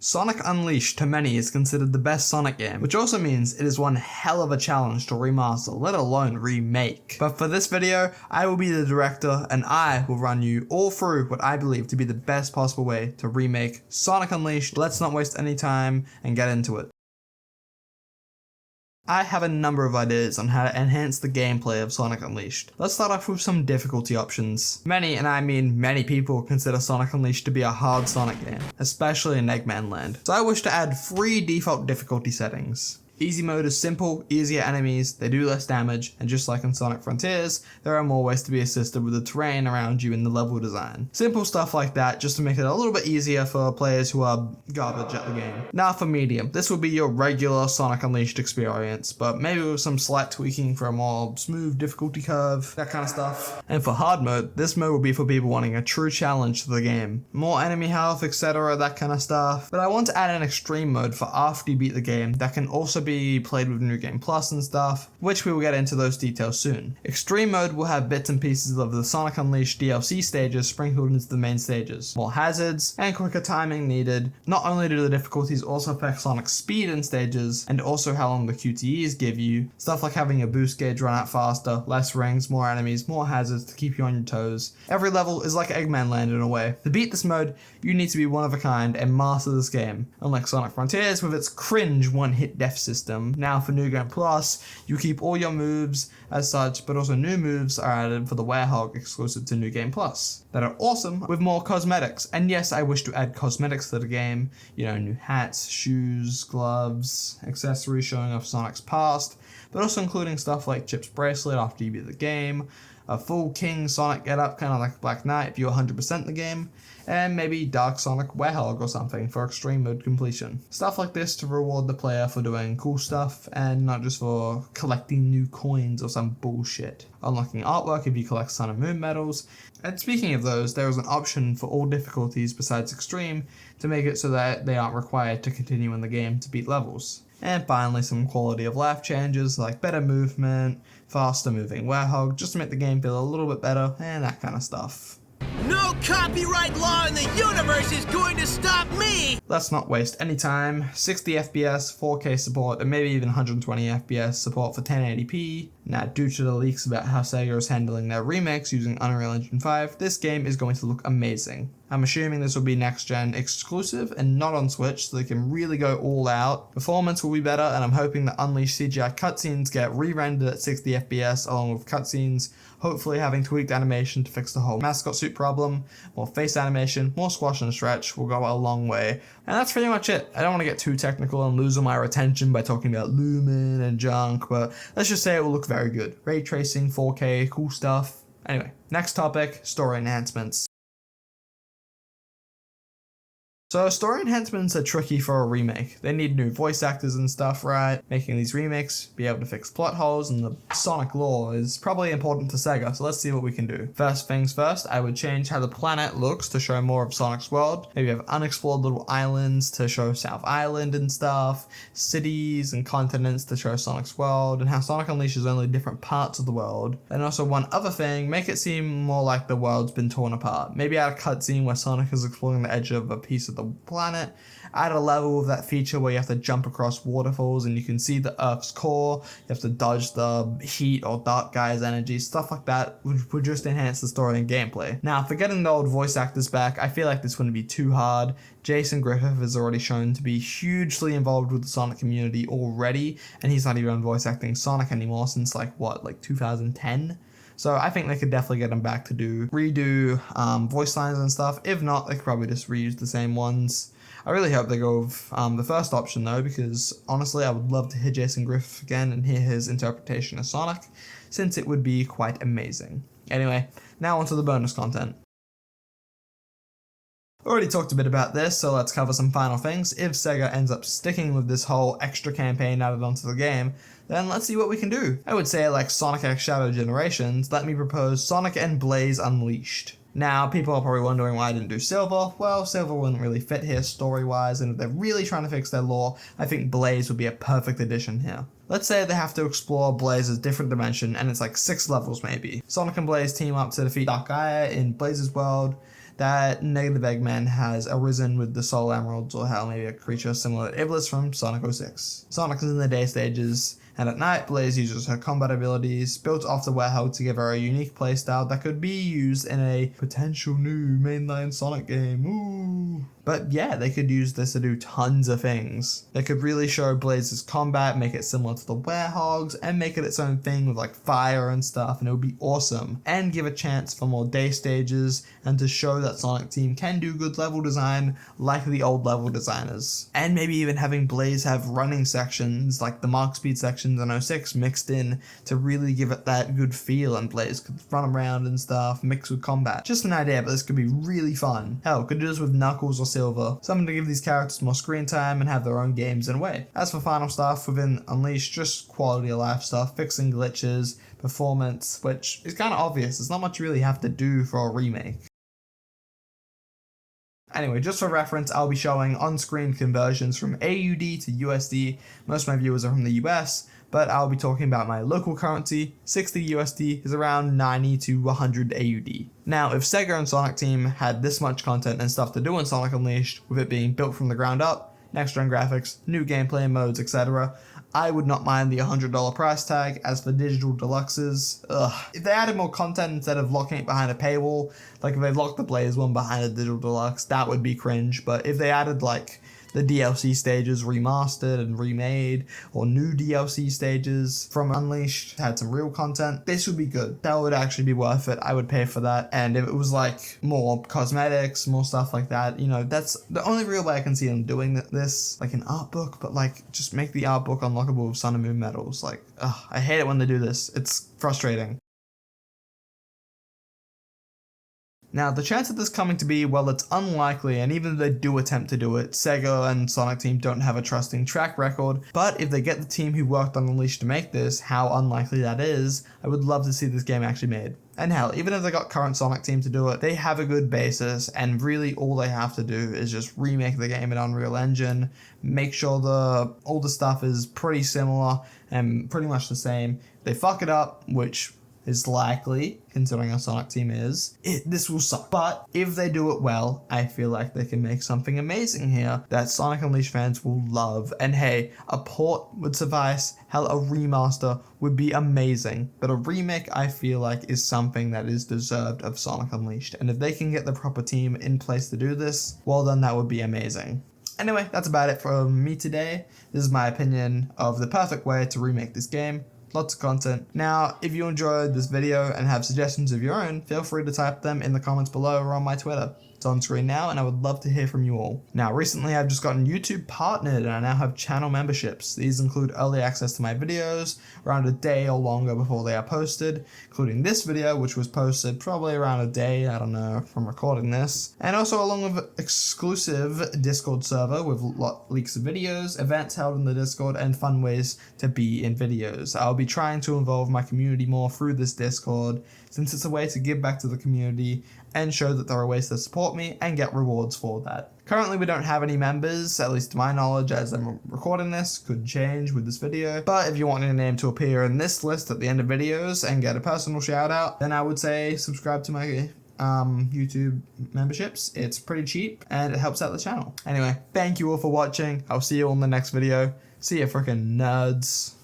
Sonic Unleashed to many is considered the best Sonic game, which also means it is one hell of a challenge to remaster, let alone remake. But for this video, I will be the director and I will run you all through what I believe to be the best possible way to remake Sonic Unleashed. Let's not waste any time and get into it. I have a number of ideas on how to enhance the gameplay of Sonic Unleashed. Let's start off with some difficulty options. Many, and I mean many people, consider Sonic Unleashed to be a hard Sonic game, especially in Eggman Land. So I wish to add 3 default difficulty settings. Easy mode is simple, easier enemies, they do less damage, and just like in Sonic Frontiers, there are more ways to be assisted with the terrain around you in the level design. Simple stuff like that, just to make it a little bit easier for players who are garbage at the game. Now for medium, this will be your regular Sonic Unleashed experience, but maybe with some slight tweaking for a more smooth difficulty curve, that kind of stuff. And for hard mode, this mode will be for people wanting a true challenge to the game. More enemy health, etc., that kind of stuff. But I want to add an extreme mode for after you beat the game that can also be played with New Game Plus and stuff, which we will get into those details soon. Extreme mode will have bits and pieces of the Sonic Unleashed DLC stages sprinkled into the main stages. More hazards and quicker timing needed. Not only do the difficulties also affect Sonic's speed in stages, and also how long the QTEs give you, stuff like having your boost gauge run out faster, less rings, more enemies, more hazards to keep you on your toes. Every level is like Eggman Land in a way. To beat this mode, you need to be one of a kind and master this game, unlike Sonic Frontiers with its cringe one-hit death system. Now for New Game Plus, you keep all your moves as such, but also new moves are added for the Werehog exclusive to New Game Plus that are awesome with more cosmetics. And yes, I wish to add cosmetics to the game, you know, new hats, shoes, gloves, accessories showing off Sonic's past, but also including stuff like Chip's bracelet after you beat the game, a full King Sonic getup, kind of like Black Knight if you 100% the game, and maybe Dark Sonic Werehog or something for extreme mode completion. Stuff like this to reward the player for doing cool stuff and not just for collecting new coins or some bullshit. Unlocking artwork if you collect Sun and Moon medals. And speaking of those, there is an option for all difficulties besides extreme to make it so that they aren't required to continue in the game to beat levels. And finally, some quality of life changes like better movement, faster moving Werehog, just to make the game feel a little bit better, and that kind of stuff. No copyright law in the universe is going to stop me! Let's not waste any time. 60 FPS, 4K support, and maybe even 120 FPS support for 1080p. Now, due to the leaks about how Sega is handling their remakes using Unreal Engine 5, this game is going to look amazing. I'm assuming this will be next-gen exclusive and not on Switch, so they can really go all out. Performance will be better, and I'm hoping that Unleashed CGI cutscenes get re-rendered at 60 FPS along with cutscenes, hopefully having tweaked animation to fix the whole mascot suit problem, more face animation, more squash and stretch will go a long way. And that's pretty much it. I don't want to get too technical and lose all my retention by talking about lumen and junk, but let's just say it will look very good. Ray tracing, 4K, cool stuff. Anyway, next topic, story enhancements. So story enhancements are tricky for a remake. They need new voice actors and stuff, right? Making these remakes, be able to fix plot holes and the Sonic lore is probably important to Sega, so let's see what we can do. First things first, I would change how the planet looks to show more of Sonic's world. Maybe have unexplored little islands to show South Island and stuff, cities and continents to show Sonic's world, and how Sonic unleashes only different parts of the world. And also one other thing, make it seem more like the world's been torn apart. Maybe add a cutscene where Sonic is exploring the edge of a piece of the planet, add a level of that feature where you have to jump across waterfalls and you can see the Earth's core, you have to dodge the heat or dark guy's energy, stuff like that would just enhance the story and gameplay. Now, for getting the old voice actors back, I feel like this wouldn't be too hard. Jason Griffith is already shown to be hugely involved with the Sonic community already, and he's not even voice acting Sonic anymore since like 2010? So I think they could definitely get them back to redo voice lines and stuff. If not, they could probably just reuse the same ones. I really hope they go with the first option though, because honestly I would love to hear Jason Griffith again and hear his interpretation of Sonic, since it would be quite amazing. Anyway, now onto the bonus content. Already talked a bit about this, so let's cover some final things. If Sega ends up sticking with this whole extra campaign added onto the game, then let's see what we can do. I would say, like Sonic X Shadow Generations, let me propose Sonic and Blaze Unleashed. Now, people are probably wondering why I didn't do Silver. Well, Silver wouldn't really fit here story-wise, and if they're really trying to fix their lore, I think Blaze would be a perfect addition here. Let's say they have to explore Blaze's different dimension, and it's like 6 levels maybe. Sonic and Blaze team up to defeat Dark Gaia in Blaze's world. that negative Eggman has arisen with the Soul Emeralds, or hell, maybe a creature similar to Iblis from Sonic 06. Sonic is in the day stages, and at night, Blaze uses her combat abilities, built off the Werehog to give her a unique playstyle that could be used in a potential new mainline Sonic game. Ooh. But yeah, they could use this to do tons of things. They could really show Blaze's combat, make it similar to the Werehogs, and make it its own thing with like fire and stuff, and it would be awesome. And give a chance for more day stages, and to show that Sonic Team can do good level design like the old level designers. And maybe even having Blaze have running sections like the Mark Speed sections in 06 mixed in to really give it that good feel, and Blaze could run around and stuff, mixed with combat. Just an idea, but this could be really fun. Hell, could do this with Knuckles or Silver. Something to give these characters more screen time and have their own games in a way. As for final stuff within Unleashed, just quality of life stuff, fixing glitches, performance, which is kind of obvious. There's not much you really have to do for a remake. Anyway, just for reference, I'll be showing on-screen conversions from AUD to USD. Most of my viewers are from the US, but I'll be talking about my local currency. 60 USD is around 90 to 100 AUD. Now, if Sega and Sonic Team had this much content and stuff to do in Sonic Unleashed, with it being built from the ground up, next-gen graphics, new gameplay modes, etc., I would not mind the $100 price tag. As for digital deluxes, if they added more content instead of locking it behind a paywall, like if they locked the Blaze one behind a digital deluxe, that would be cringe. But if they added like the DLC stages remastered and remade, or new DLC stages from Unleashed, had some real content, this would be good. That would actually be worth it. I would pay for that. And if it was like more cosmetics, more stuff like that, you know, that's the only real way I can see them doing this, like an art book, but like just make the art book unlockable with Sun and Moon medals. Like, I hate it when they do this. It's frustrating. Now, the chance of this coming to be, well, it's unlikely, and even if they do attempt to do it, Sega and Sonic Team don't have a trusting track record. But if they get the team who worked on Unleashed to make this, how unlikely that is, I would love to see this game actually made. And hell, even if they got current Sonic Team to do it, they have a good basis, and really all they have to do is just remake the game in Unreal Engine, make sure all the stuff is pretty similar and pretty much the same. They fuck it up, which is likely, considering how Sonic Team is, this will suck. But if they do it well, I feel like they can make something amazing here that Sonic Unleashed fans will love. And hey, a port would suffice, hell, a remaster would be amazing. But a remake, I feel like, is something that is deserved of Sonic Unleashed. And if they can get the proper team in place to do this, well then that would be amazing. Anyway, that's about it from me today. This is my opinion of the perfect way to remake this game. Lots of content. Now, if you enjoyed this video and have suggestions of your own, feel free to type them in the comments below or on my Twitter. It's on screen now, and I would love to hear from you all. Now, recently I've just gotten YouTube partnered, and I now have channel memberships. These include early access to my videos, around a day or longer before they are posted, including this video, which was posted probably around a day, I don't know, from recording this. And also along with exclusive Discord server with leaks of videos, events held in the Discord, and fun ways to be in videos. I'll be trying to involve my community more through this Discord, since it's a way to give back to the community and show that there are ways to support me and get rewards for that. Currently we don't have any members, at least to my knowledge, as I'm recording this. Could change with this video. But if you want your name to appear in this list at the end of videos and get a personal shout out, then I would say subscribe to my YouTube memberships. It's pretty cheap and it helps out the channel. Anyway, thank you all for watching. I'll see you all in the next video. See ya, freaking nerds.